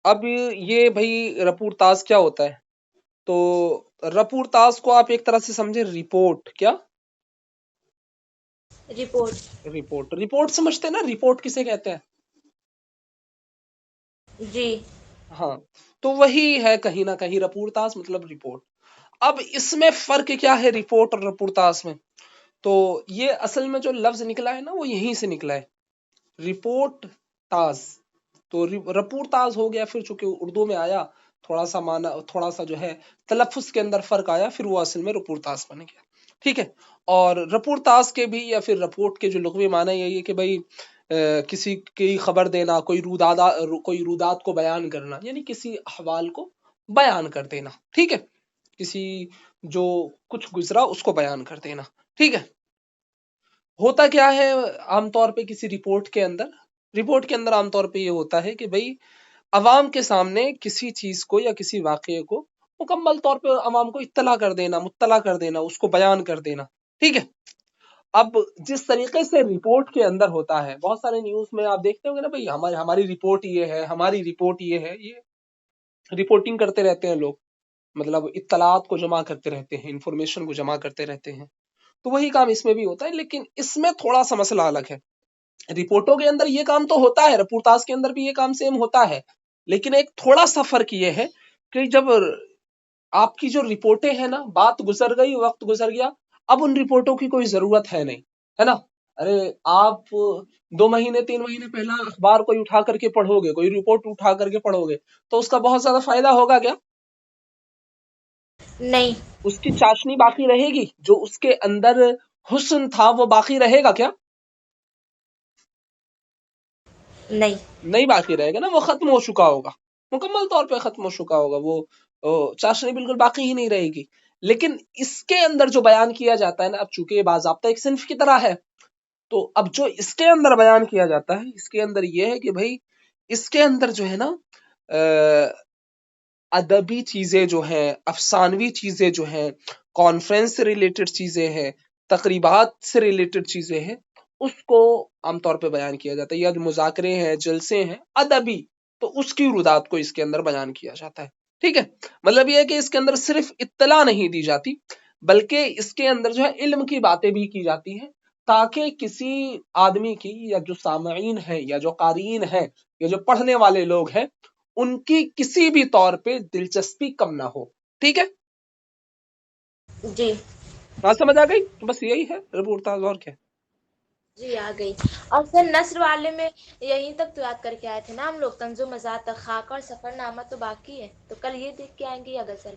اب یہ بھائی رپورتاز کیا ہوتا ہے؟ تو رپورتاز کو آپ ایک طرح سے سمجھے رپورٹ. کیا رپورٹ؟ رپورٹ سمجھتے ہیں نا، رپورٹ کسے کہتے ہیں؟ جی ہاں، تو وہی ہے کہیں نہ کہیں رپورتاز مطلب رپورٹ. اب اس میں فرق کیا ہے رپورٹ اور رپورتاز میں؟ تو یہ اصل میں جو لفظ نکلا ہے نا وہ یہیں سے نکلا ہے، رپورٹ تاز. تو رپورتاز ہو گیا، پھر چونکہ اردو میں آیا تھوڑا سا معنی، تھوڑا سا جو ہے تلفظ کے اندر فرق آیا، پھر وہ اصل میں رپورتاز بن گیا. ٹھیک ہے. اور رپورتاز کے بھی یا پھر رپورٹ کے جو لغوی معنی یہی ہے کہ بھائی کسی کی خبر دینا، کوئی رودات کو بیان کرنا، یعنی کسی احوال کو بیان کر دینا. ٹھیک ہے، کسی جو کچھ گزرا اس کو بیان کر دینا. ٹھیک ہے. ہوتا کیا ہے عام طور پہ کسی رپورٹ کے اندر عام طور پہ یہ ہوتا ہے کہ بھئی عوام کے سامنے کسی چیز کو یا کسی واقعے کو مکمل طور پہ عوام کو مطلع کر دینا، اس کو بیان کر دینا. ٹھیک ہے. اب جس طریقے سے رپورٹ کے اندر ہوتا ہے، بہت سارے نیوز میں آپ دیکھتے ہوں گے نا بھئی ہماری رپورٹ یہ ہے، ہماری رپورٹ یہ ہے، یہ رپورٹنگ کرتے رہتے ہیں لوگ، مطلب اطلاعات کو جمع کرتے رہتے ہیں، انفارمیشن کو جمع کرتے رہتے ہیں. تو وہی کام اس میں بھی ہوتا ہے، لیکن اس میں تھوڑا سا مسئلہ الگ ہے. رپورٹوں کے اندر یہ کام تو ہوتا ہے، رپورتاز کے اندر بھی یہ کام سیم ہوتا ہے، لیکن ایک تھوڑا سا فرق یہ ہے کہ جب آپ کی جو رپورٹیں ہیں نا، بات گزر گئی، وقت گزر گیا، اب ان رپورٹوں کی کوئی ضرورت ہے نہیں، ہے نا. ارے آپ 2 مہینے 3 مہینے پہلا اخبار کوئی اٹھا کر کے پڑھو گے، کوئی رپورٹ اٹھا کر کے پڑھو گے، تو اس کا بہت زیادہ فائدہ ہوگا کیا؟ نہیں اس کی چاشنی باقی رہے گی، جو اس کے اندر حسن تھا وہ باقی رہے گا کیا؟ نہیں نہیں باقی رہے گا نا، وہ ختم ہو چکا ہوگا، مکمل طور پہ ختم ہو چکا ہوگا، وہ چاشنی بالکل باقی ہی نہیں رہے گی. لیکن اس کے اندر جو بیان کیا جاتا ہے نا، اب چونکہ یہ باضابطہ ایک صنف کی طرح ہے، تو اب جو اس کے اندر بیان کیا جاتا ہے، اس کے اندر یہ ہے کہ بھائی اس کے اندر جو ہے نا ادبی چیزیں جو ہیں، افسانوی چیزیں جو ہیں، کانفرنس سے ریلیٹڈ چیزیں ہیں، تقریبات سے ریلیٹڈ چیزیں ہیں، اس کو عام طور پہ بیان کیا جاتا ہے، یا جو مذاکرے ہیں، جلسے ہیں ادبی، تو اس کی رودات کو اس کے اندر بیان کیا جاتا ہے. ٹھیک ہے. مطلب یہ ہے کہ اس کے اندر صرف اطلاع نہیں دی جاتی، بلکہ اس کے اندر جو ہے علم کی باتیں بھی کی جاتی ہیں، تاکہ کسی آدمی کی، یا جو سامعین ہیں، یا جو قارئین ہیں، یا جو پڑھنے والے لوگ ہیں، ان کی کسی بھی طور پہ دلچسپی کم نہ ہو. ٹھیک ہے. جی بات سمجھ آ گئی؟ بس یہی ہے رپورتاز، اور کیا. جی آ گئی. اور سر نثر والے میں یہیں تک تو یاد کر کے آئے تھے نا ہم لوگ، طنز و مزاح، خاکہ اور سفر نامہ تو باقی ہے، تو کل یہ دیکھ کے آئیں گے یا غزل؟